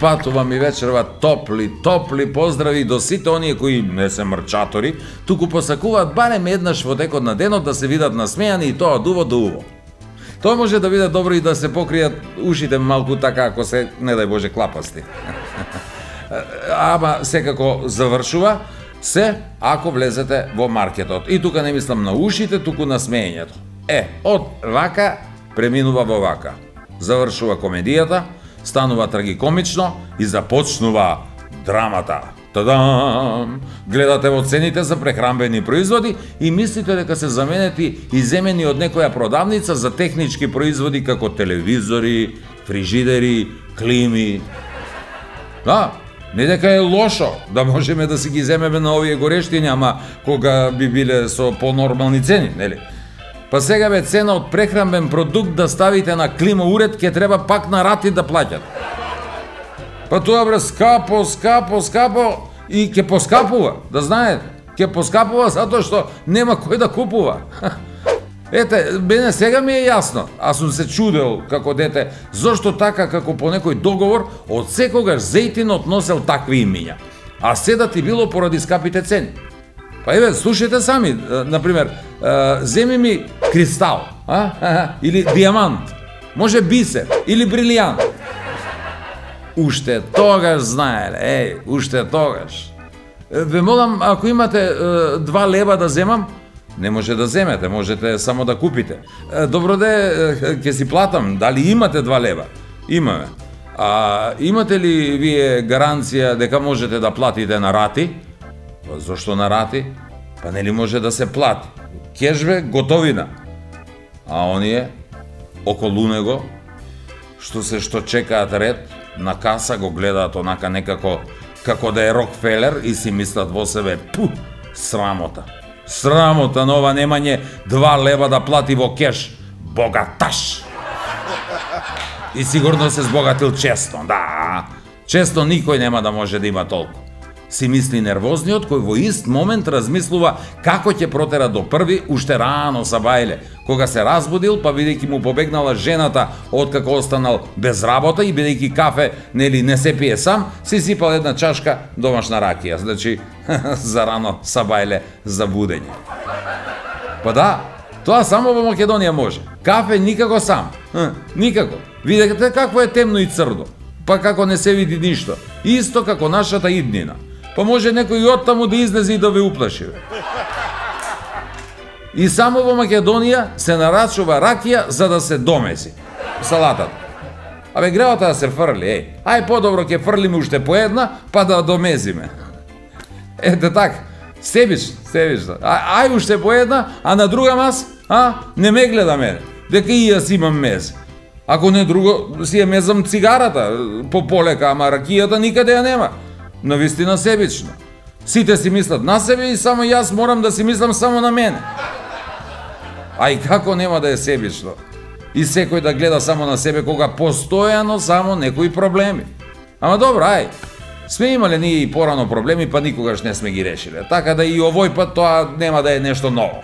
патувам и вечерва топли поздрави до сите оние кои не се мрчатори, туку посакуваат барем еднаш во текот на денот да се видат насмејани и тоа од уво до уво. Тоа може да биде добро и да се покријат ушите малку така ако се, не дај Боже, клапасти. Ама секако завршува се ако влезете во маркетот. И тука не мислам на ушите, туку на смеењето. Од вака преминува во вака. Завршува комедијата, станува трагикомично и започнува драмата. Тадам! Гледате во цените за прехранбени производи и мислите дека се заменети и земени од некоја продавница за технички производи како телевизори, фрижидери, клими. Да, не дека е лошо да можеме да си ги земеме на овие горештиња, ама кога би биле со понормални цени, нели? Па сега бе цена од прехранбен продукт да ставите на клима уред, ќе треба пак на рати да плаќат. Па тоа бре скапо и ќе поскапува, да знаете. Ќе поскапува затоа што нема кој да купува. Ете, мене сега ми е јасно, аз сум се чудел како дете, зошто така како по некој договор од секогаш зејтинот носел такви имиња, а седа ти било поради скапите цени. Па еве, слушайте сами, например, земи ми кристал, или диамант, може бисер, или брилијант. Уште тогаш знаеле, уште тогаш. Ве молам, ако имате 2 лева да земам, не може да земете, можете само да купите. Добро ќе си платам, дали имате 2 лева? Имаме. А имате ли вие гаранција дека можете да платите на рати? Па зошто на рати? Па нели може да се плати? Кешбе, готовина. А оние околу него што чекаат ред на каса го гледаат онака некако како да е Рокфелер и си мислат во себе, срамота. Срамота на ова немање 2 лева да плати во кеш. Богаташ! И сигурно се збогатил често, да. Често никој нема да може да има толку. Си мисли нервозниот кој во ист момент размислува како ќе протера до први уште рано сабајле, кога се разбудил, па бидејќи му побегнала жената откако останал без работа и бидејќи кафе нели не се пие сам, си сипал една чашка домашна ракија, значи за рано сабајле за будење. Па да, тоа само во Македонија може. Кафе никако сам. Никако. Видете какво е темно и црно. Па како не се види ништо. Исто како нашата иднина. Па може некој од таму да излезе и да ве уплаши. И само во Македонија се нарачува ракија за да се домеси салатата. Абе греото да се фрли, ај подобро ќе фрлиме уште по една, па да домезиме. Ете така, себично. Ај уште по една, а на друга мас, не ме гледа мене, дека и јас имам мез. Ако не друго, си ја мезам цигарата по полека, ама ракијата никаде ја нема. Навистина себично. Сите си мислат на себе и само јас морам да си мислам само на мене. А и како нема да е себично? И секој да гледа само на себе кога постојано само некои проблеми. Ама добро, сме имале ние и порано проблеми, па никогаш не сме ги решиле. Така да и овој пат тоа нема да е нешто ново.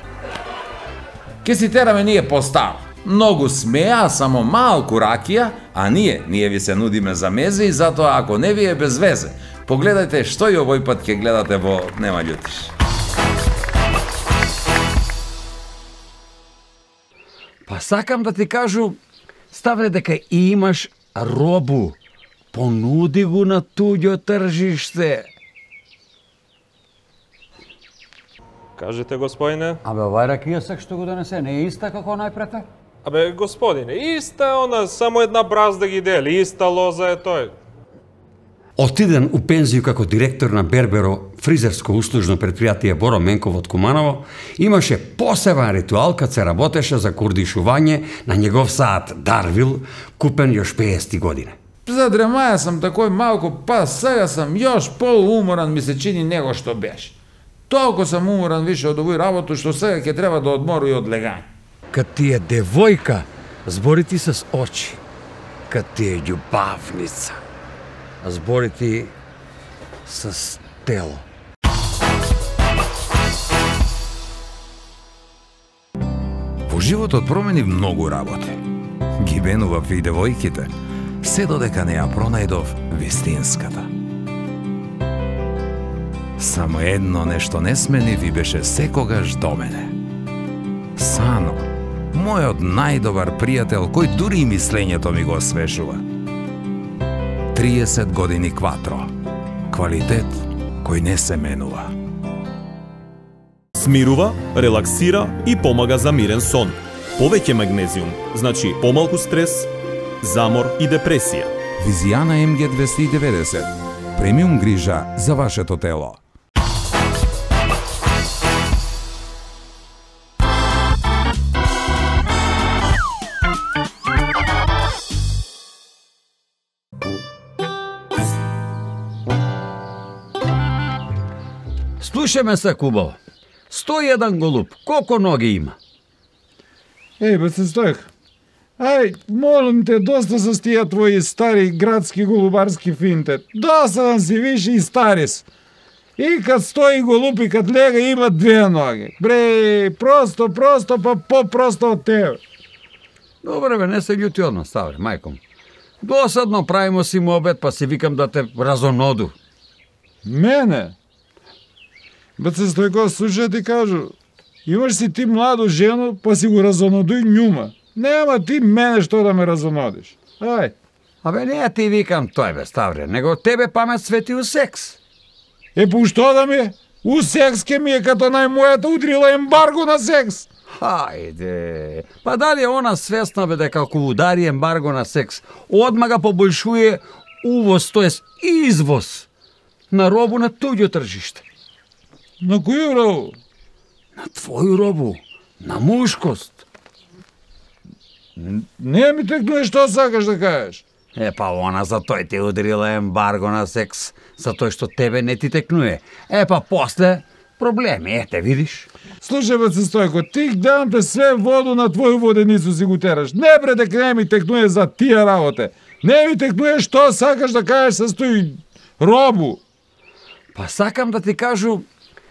Ке си тераме ние по-старо. Многу смеа, само малку ракија, а ние ви се нудиме за мезе и затоа ако не ви е без везе, погледајте што и овој пат ќе гледате во Нема љутиш. Па сакам да ти кажу, Ставле, дека имаш робу. Понуди го на туѓо тржиште. Кажете, господине? Абе, овај ракија сак што го донесе, не е иста како најпрете? Абе, господине, иста она, само една бразда ги дели, иста лоза е тој. Отиден у пензију како директор на Берберо фризерско услужно предпријатие Боро Менков од Куманово, имаше посебен ритуал кад се работеше за кордишување на негов саат Дарвил, купен још 50 години. За дремаја сам такој малку, па сега сам још полууморан ми се чини него што беше. Толку сам уморан више од овој работу што сега ќе треба да одмору и од легање. Кад ти е девојка, збори ти с очи. Кад ти е љубавница, збори ти с тело. Во животот промени многу работи. Ги менував и девојките. се додека не ја пронајдов вистинската. Само едно нешто несменив и беше секогаш до мене. Сано, мојот најдобар пријател, кој дури и мислењето ми го освежува. 30 години кватро. Квалитет кој не се менува. Смирува, релаксира и помага за мирен сон. Повеќе магнезиум, значи помалку стрес, замор и депресија. Визијана МГ 290. Премиум грижа за вашето тело. Слушаме се, Кубо. 101 голуб. Колко ноги има? Ей, бе, се Стојко. Ај, молим те, доста с тия твои стари градски голубарски финте. Досадан си више и старис. И кад стои голуб и кад лега има 2 ноги. Бре, просто, па по-просто од тебе. Добре, бе, не се љути одма, ставре, мајком. Досадно правимо си му обед, па си викам да те разоноду. Мене? Бе, се Стојко, слушай ти кажу, имаш си ти младу жену, па си го разонодуј њума. Нема ти мене што да ме разонодиш. Ај. Абе, не ти викам тој, бе, ставре, него тебе памет свети у секс. По што да ми е? У секс ке ми е като најмојата удрила ембарго на секс. Хајде. Па дали е она свесна, бе, дека ако удари ембарго на секс, одма га побоljšuje увоз, тоест извоз на робу на туѓо тржиште. На коју робу? На твоју робу, на мушкост. Не ми текнуе што сакаш да кажеш. Па она за тој ти удрила ембарго на секс, за тој што тебе не ти текнуе. Па после проблеми, ете видиш. Слушај, бе, се Стојко, ти дам те све воду на твоју воденицу си го тераш. Не бре дека не ми текнуе за тие работе. Не ми текнуе што сакаш да кажеш со тој робу. Па сакам да ти кажу,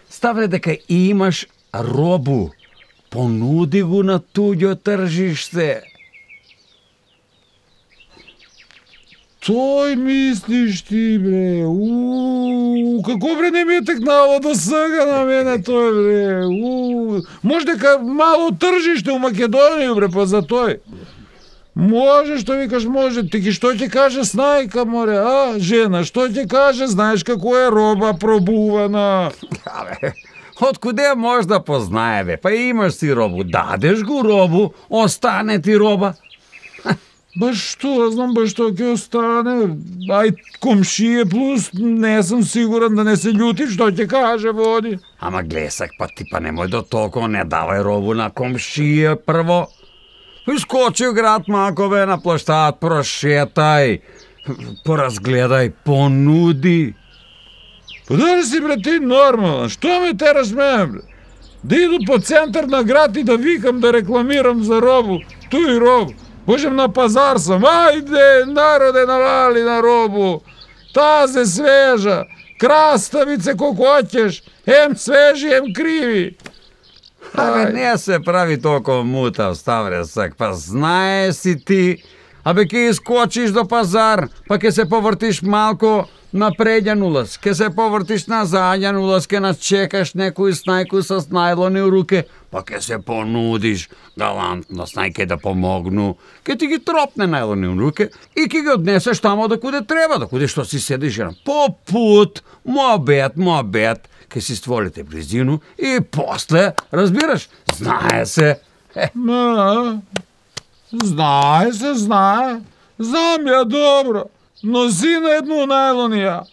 ставре дека и имаш робу. Понуди го на туѓо тржиште. Тој мислиш ти, бре. Како бре не ми е текнало до сега на мене тој, бре. Може дека мало тржиште у Македонија, бре, па за тој. Може, што викаш, може. Ти што ќе каже снајка, море, а? Жена, што ќе каже? Знаеш како е роба пробувана. Абе, откуде може да познае, бе? Па имаш си робу, дадеш го робу, остане ти роба. Ба што, знам ба што ќе остане. Ај, комшије плюс, не сум сигурен да не се љути, што ќе каже, води. Ама глесак, па ти па немој до толку, не давај робу на комшије прво. Искочи град Макове на площад, прошетај, поразгледај, понуди. Па дали си, бре, ти нормален? Што ме тераш мене, бре? Да иду по центар на град и да викам, да рекламирам за робу. Туј робу. Можем на пазар сам. Ајде, народе, навали на робу. Тазе свежа. Краставице колко hoćeš. Ем свежи, ем криви. Абе, не се прави толкова мутав, ставре сак, па знае си ти. Абе, ке искочиш до пазар, па ке се повртиш малко на предјан улаз, ке се повртиш на задјан улаз, ке начекаш некој снајку со најлони у руке, па ке се понудиш галантно снајке да помогну, ке ти ги тропне најлони у руке и ке ги однесеш тамо да куде треба, да куде што си седиш. По пут, мобет, ке си стволите близину и после, разбираш, знае се. Знае. Знам ја добро. Носи на едну најлонија.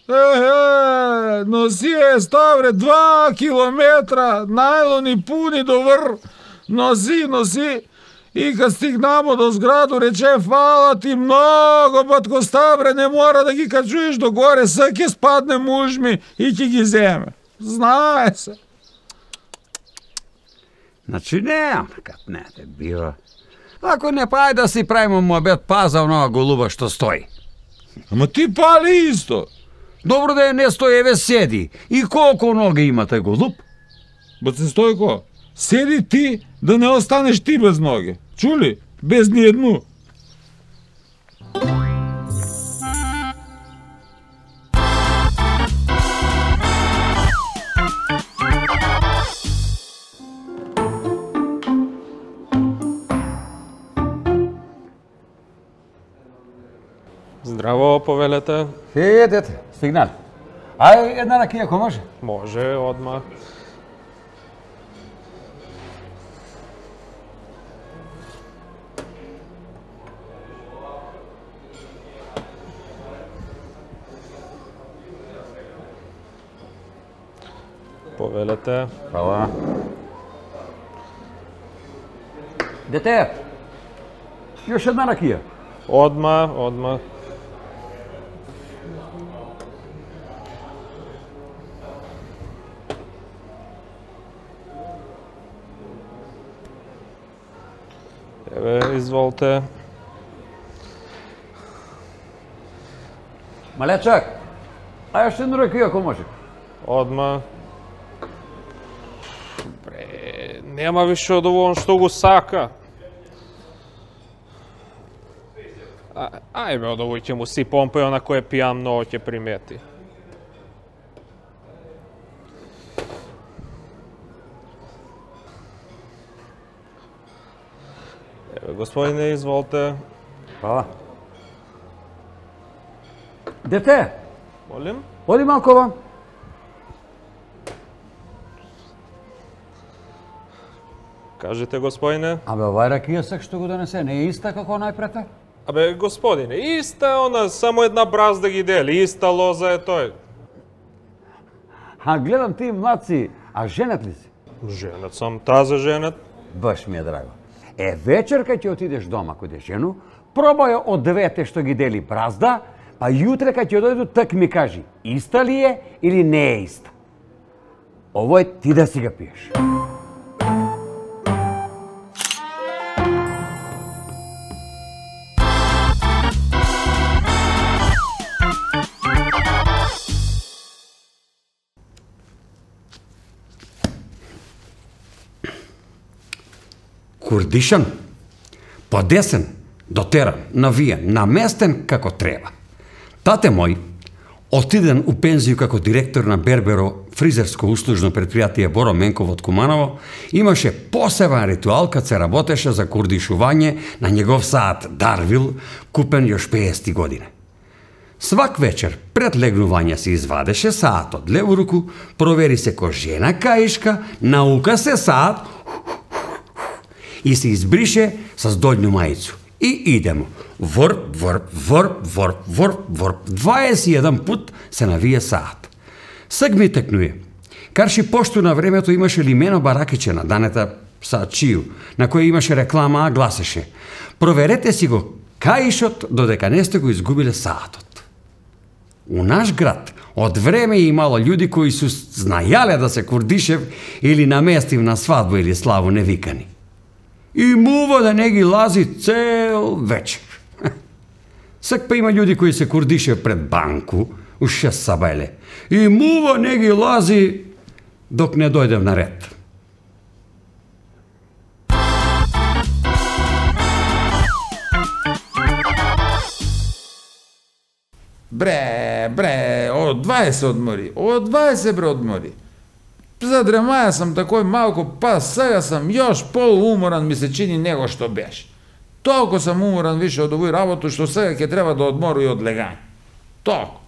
Носи е, ставре, 2 километра, најлони пуни до вр. Носи. И кад стигнамо до зграду, рече, фала ти много, батко, ставре, не мора да ги качуеш до горе, са ќе спадне мужми и ќе ги земе. Знае се. Значи не, кад не те бива. Ако не, па ајде да си правимо муабет, паза онова голуба што стои. Ама ти пали исто. Добро да е не стои, еве седи. И колко ноги има тај голуб? Баце Стојко, седи ти да не останеш ти без ноги. Чули? Без ни едну. Здраво, повелете. Дете, сигнал. Ај, една ракија, ако може. Може, одма. Повелете. Хвала. Дете, još една ракија. Одма, одма. Еве, изволте. Малечак, а još една ракија, ако може. Одма. Нема више од ово што го сака. Ајме од овој ќе му си помпај, онако е пијан, много ќе примети. Еве, господине, изволте. Хвала. Дете, Молим? оди малку овам. Кажете, господине. Абе, овај ракија сак што го донесе, не е иста како најпрете? Абе, господине, иста е она, само една бразда ги дели, иста лоза е тој. А гледам ти младци, а женет ли си? Женет сам, таза женет. Баш ми е драго. Е, вечер кај ќе отидеш дома кај жену, пробај од двете што ги дели бразда, па јутре кај ќе дојду так ми кажи, иста ли е или не е иста. Овој ти да си га пиеш. Курдишан, подесен, дотеран, навиен, наместен како треба. Тате мој, отиден у пензију како директор на Берберо фризерско услужно предпријатие Боро Менков од Куманово, имаше посебен ритуал кад се работеше за курдишување на негов саат Дарвил, купен још 50 година. Свак вечер пред легнување се извадеше саатот лево руку, провери се ко жена каишка, наука се саат и се избрише с дојну мајцу. И идемо. Ворп, ворп, ворп, ворп, ворп, ворп. 21 пут се навие саат. Сак ми текнуе. Карши пошто на времето имаше лимено баракиче на данета са чију, на кој имаше реклама, а гласеше: проверете си го каишот додека не сте го изгубиле саатот. У наш град од време имало луѓе кои су знајале да се курдишев или наместив на свадба или славу невикани. И мува да не ги лази цел вечер. Сак па има луѓе кои се курдише пред банку у 6 сабајле. И мува не ги лази док не дојдем на ред. Бре, од 20 одмори, од 20 бре одмори. Задремаја сам такој малку, па сега сам још полуморан, ми се чини него што беше. Толку сам уморан више од овој работу, што сега ќе треба да одмору и од легање. Толку.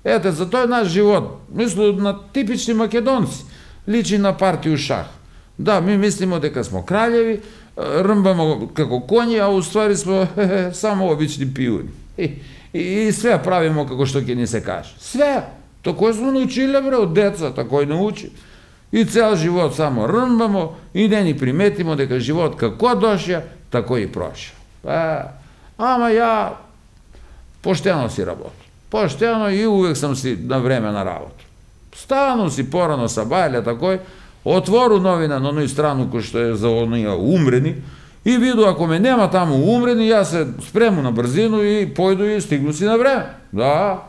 Ете, за тој наш живот, мислу на типични македонци, личи на партију шах. Да, ми мислимо дека смо краљеви, рмбамо како коњи, а уствари смо само обични пиуни. И све правимо како што ќе ни се каже. Све. Такој смо научиле, бре, од деца, такој научи. И цел живот само рмбамо и не ни приметимо дека живот како доша, тако и проша. Ама ја поштено си работам. Поштено и увек сам си на време на работа. Стану си порано са бајле такој, отвору новина на оној страну кој што е за онија умрени и виду ако ме нема таму умрени, јас се спрему на брзину и појду и стигну си на време. Да.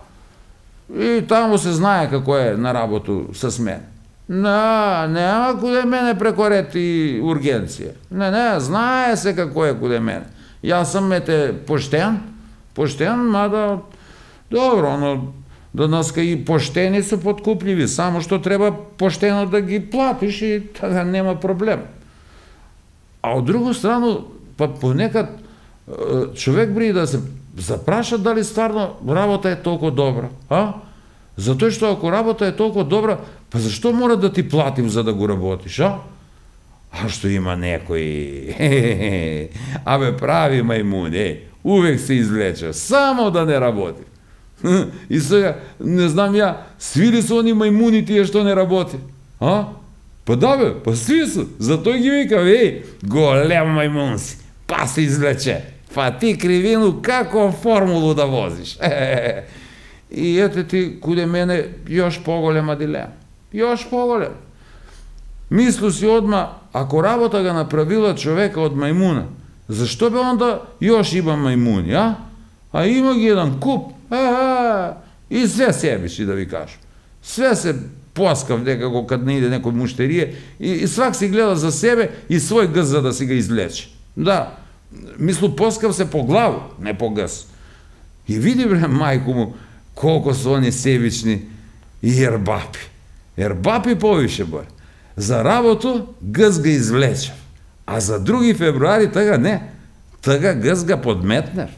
И таму се знае како е на работу с мен. Нема куде мене преко ред и ургенција. Не, знае се како е куде мене. Јас сам поштен, мада, добро, но данаска и поштени се подкупливи, само што треба поштено да ги платиш и тада нема проблем. А од друга страна, па понекад човек бри да се запрашат дали стварно работа е толку добра, а? Затоа што ако работа е толку добра, па зашто мора да ти платим за да го работиш, а? А што има некои... Абе, прави мајмуни, увек се излече, само да не работи. И сега, не знам ја, сви ли се они мајмуни тие што не работи? А? Па да бе, па сви се, затоа ги вика, голем мајмун си, па се излече, па ти кривину како формулу да возиш. И ете ти, куде мене, још поголема дилема. Још поголем. Мислу си одма, ако работа ga направила човека од мајмуна, зашто бе онда још има мајмуни, а? А има ги еден куп, и све себиши, да ви кажам. Све се пласкав некако кад не иде некој муштерие, и свак си гледа за себе и свој гъс за да си ga излече. Да, мислу, пласкав се по главу, не по гъс. И види, бре, мајку му, колко се они себични и ербапи. Ербапи повише, бре. За работу гъс ga извлечев, а за 2 февруари тага не, тага гъс ga подметнев.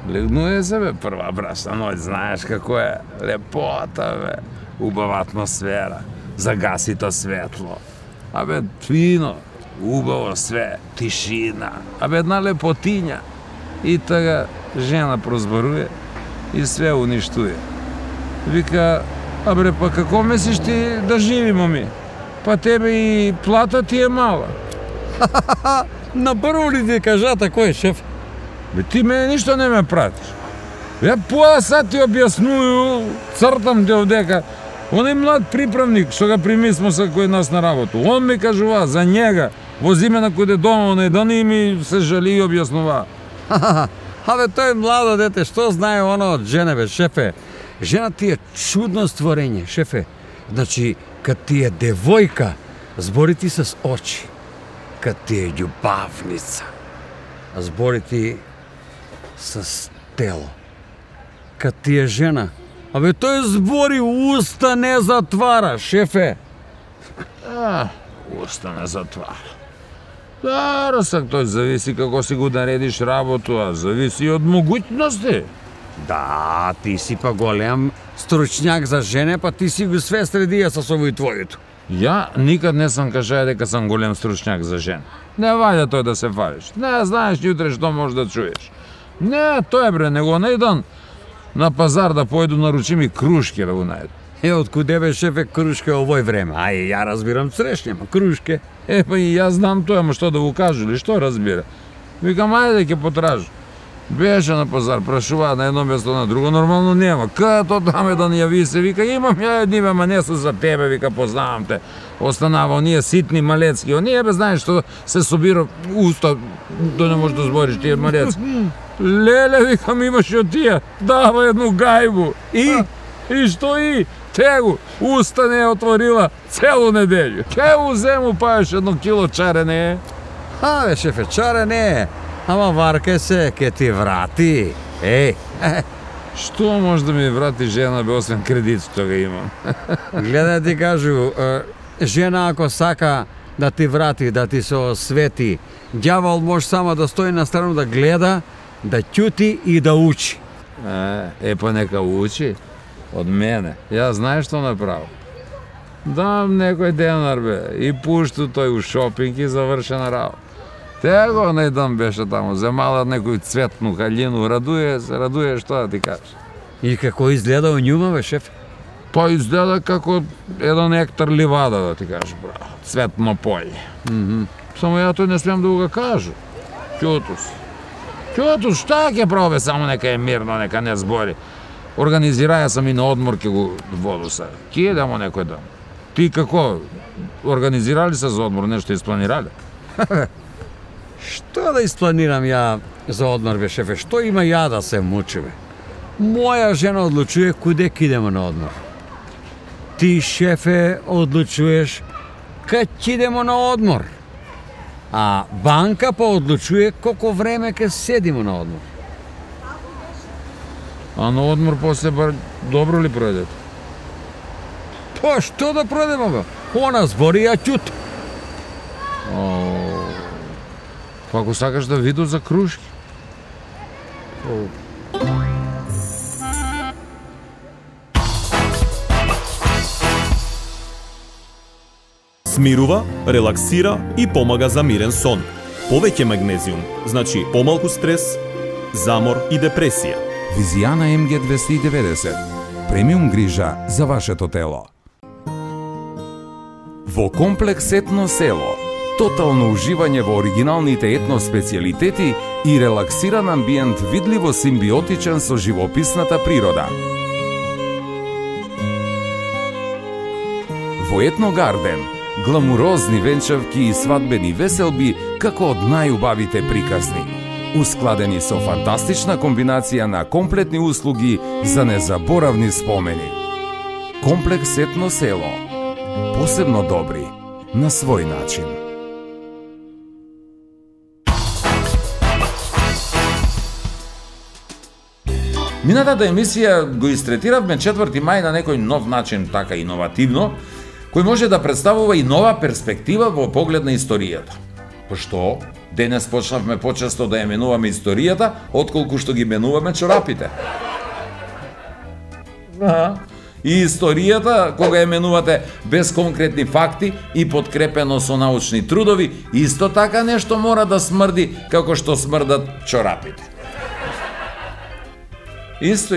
Легнуе се, бе, прва брашна ноќ, знаеш како е, лепота, бе, убава атмосфера, загасито светло, абе, фино, убаво све, тишина, абе, една лепотиња, и тага жена прозборуе и све уништуе. Вика, абре, па како мислиш ти да живимо ми? Па тебе и плата ти е мала. На прво ли ти кажа тако шеф? Бе, ти мене ништо не ме пратиш. Ја пола сад ти објасную, цртам те овдека. Оној млад приправник, што ga примисмо са кој нас на работу, он ми кажува за njega, возиме на којде дома, оној да не ми се жали и објаснува. Абе, тој младо дете, што знае оно од жене, бе, шефе? Жена ти е чудно створење, шефе. Значи, кад ти е девојка, збори ти с очи. Кад ти е љубавница, збори ти с тело. Кад ти е жена, абе, тој збори уста не затвара, шефе. Уста не затвара. Да, Росак, тој зависи како си го наредиш работу, а зависи и од могуćности. Да, ти си па голем стручњак за жене, па ти си го све средија со овој твојото. Ја никад не сам кажаја дека сам голем стручњак за жена. Не ваѓа тој да се фалиш. Не знаеш јутре што можеш да чуеш. Не, тој бре, него најдан на пазар да појду наручими крушки да го најду. Од куде бе, шефе, крушке овој време? Ај, ја разбирам црешње, ма крушке. Па и јас знам тоа, ама што да го кажу или што разбира. Викам, ајде ќе потражу. Беше на пазар, прашува на едно место на друго, нормално нема. Като там еден јави се, вика, имам ја едни, ама не су за тебе, вика, познавам те. Останава, оние ситни малецки, оние, бе, знаеш што се собира уста, да не можеш да збориш тие малецки. Леле, викам, имаш и од тие, дава едну гајбу. И што и? Тегу, уста не е отворила целу неделju. Ке узему па еш 1 кило чарене. Бе, шефе, чарене, ама варке се, ке ти врати. Еј, Што може да ми врати жена, бе, освен кредит што ga имам? гледај ти кажу, жена ако сака да ти врати, да ти се освети, ѓавол може само да стои на страну да гледа, да ќути и да учи. Па нека учи од мене. Ја знаеш што направо? Дам некој денар, бе, и пушту тој у шопинг и завршена работа. Tego најдан беше таму, земала некој цветну халину, радуе што да ти кажеш. И како изгледа у њума, бе, шеф? Па изгледа како 1 хектар ливада, да ти кажеш, браво, цветно поле. Само ја тој не смеам да го кажу. Ќутус, шта ќе пробе, само нека е мирно, нека не збори. Организираја сам и на одмор ке го воду се. Ке идемо некој дом. Ти како, организирали се за одмор, нешто испланирали? Што да испланирам ја за одмор, бе, шефе? Што има ја да се мучиме? Моја жена одлучува куде ќе идеме на одмор. Ти, шефе, одлучуваш кад ќе идеме на одмор. А банка па одлучува колку време ќе седиме на одмор. А на одмор после бар добро ли пројдете? Па што да продеме, бе? Она збори, ја ќут. Па ако сакаш да виду за кружки. Смирува, релаксира и помага за мирен сон. Повеќе магнезиум, значи помалку стрес, замор и депресија. Визијана МГ 290. Премиум грижа за вашето тело. Во комплекс Етно село, тотално уживање во оригиналните етно специјалитети и релаксиран амбиент видливо симбиотичен со живописната природа. Во Етно Гарден, гламурозни венчавки и свадбени веселби како од најубавите приказни. Ускладени со фантастична комбинација на комплетни услуги за незаборавни спомени. Комплекс Етно село. Посебно добри на свој начин. Минатата емисија го истретиравме 4. мај на некој нов начин, така иновативно, кој може да представува и нова перспектива во поглед на историјата. Пошто денес почнавме почесто да ја менуваме историјата, отколку што ги менуваме чорапите. И историјата, кога ја менувате без конкретни факти и подкрепено со научни трудови, исто така нешто мора да смрди како што смрдат чорапите. Исто.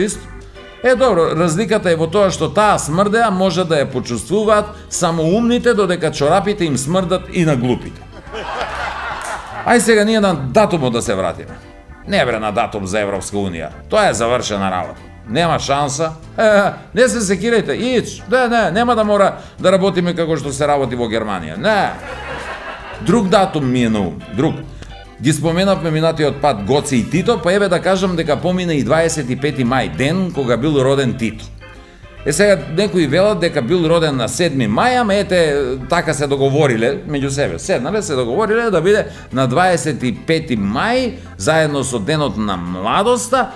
Добро, разликата е во тоа што таа смрде, а може да ја почувствуваат само умните, додека чорапите им смрдат и на глупите. Ај сега ние на датумот да се вратиме. Не бре на датум за Европска Унија. Тоа е завршена работа. Нема шанса. Не се секирајте, ич. Не, нема да мора да работиме како што се работи во Германија. Не. Друг датум ми е на ум. Друг. Ги споменавме минатиот пат Гоце и Тито, па еве да кажам дека помина и 25 мај, ден кога бил роден Тито. Сега некои велат дека бил роден на 7 мај, ама ете така се договориле меѓу себе. Седнале се договориле да биде на 25 мај заедно со денот на младоста,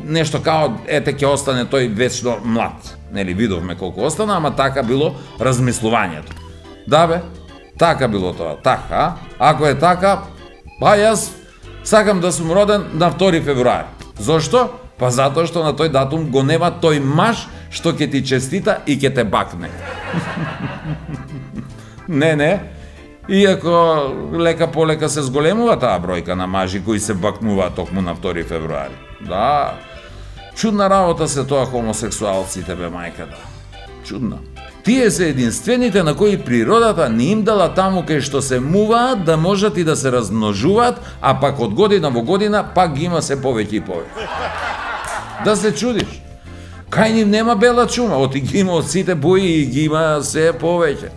нешто као ете ќе остане тој вечно млад. Нели видовме колку остана, ама така било размислувањето. Да бе, така било тоа. Така, ако е така, па јас сакам да сум роден на 2 февруари. Зошто? Па затоа што на тој датум го нема тој маж што ќе ти честита и ќе те бакне. Не. Иако лека полека се зголемува таа бројка на мажи кои се бакнуваат токму на 2 февруари. Да, чудна работа се тоа хомосексуалците, бе мајка да. Чудна. Тие се единствените на кои природата не им дала таму кај што се муваат да можат и да се размножуваат, а пак од година во година пак ги има се повеќе и повеќе. Да се чудиш. Кај нив нема бела чума, оти ги има од сите бои и ги има се повеќе.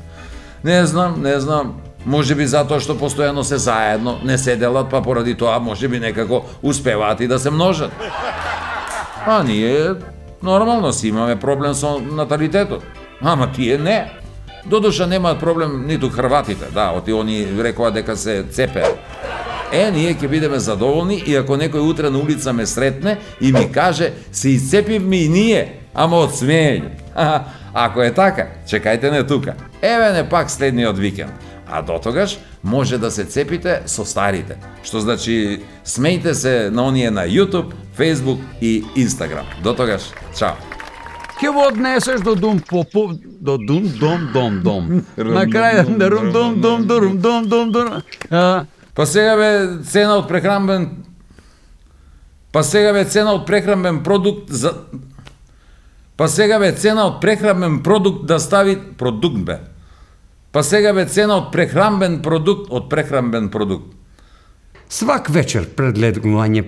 Не знам. Може би затоа што постојано се заедно, не се делат, па поради тоа може би некако успеваат и да се множат. А ние нормално си имаме проблем со наталитетот. Ама тие не. Додуша немаат проблем ниту хрватите, да, оти они рекоа дека се цепеа. Ние ќе бидеме задоволни и ако некој утре на улица ме сретне и ми каже се исцепивме и ние, ама од смеење. Ако е така, чекајте не тука. Еве не пак следниот викенд. А дотогаш може да се цепите со старите. Што значи смејте се на оние на YouTube, Facebook и Instagram. Дотогаш, чао. Ќе го однесеш до дом до дом. На крај на дом. Па сега бе цена од прехранбен продукт за да стави продукт бе. Па сега бе цена од прехранбен продукт. Свак вечер предлегување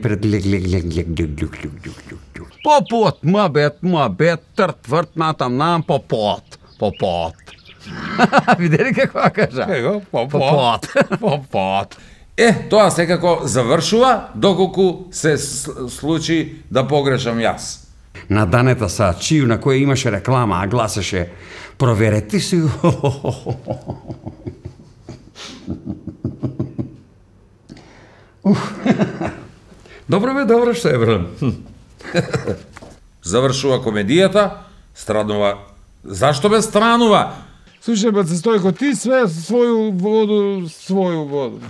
Попот, муабет, тврт натам, попот. Видели какво кажа? Попот. Тоа секако завршува, доколку се случи да погрешам јас. На Данета Саачију, на која имаше реклама, а гласеше проверете си. Добро што е, брат. Завршува комедијата, странува. Зашто бе странува? Слушај, баце Стојко, ти све своју воду.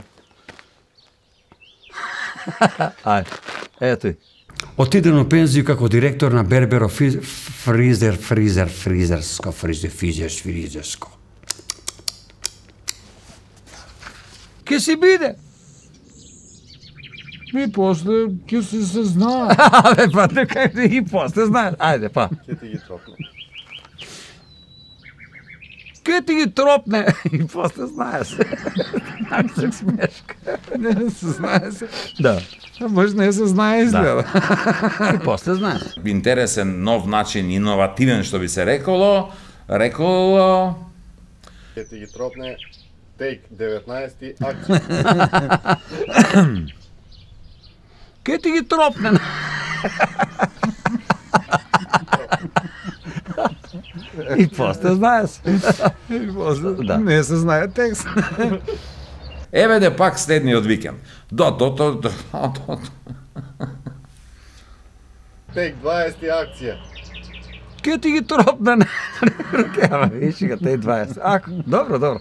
Ај, ето и. Отиден у пензију како директор на Берберо фризерско. Ке си биде? И после ќе се знае. Абе, па, така и после знаеш. Ајде, па. Ке ти ги тропне. Ке ти ги тропне и после знаеш. Се смешка. Не се знае се. Да. Може не се знае изгледа. И после знаеш. Интересен нов начин, иновативен, што би се реколо. Ке ти ги тропне. Тейк 19 акција. Ке ти ги тропне. И после знаеш. И после Да. не се знае текст. Еве де пак следниот викенд. Тейк 20 акција. Ке ти ги тропне. Ама виж ga, те 20. Ако, dobro.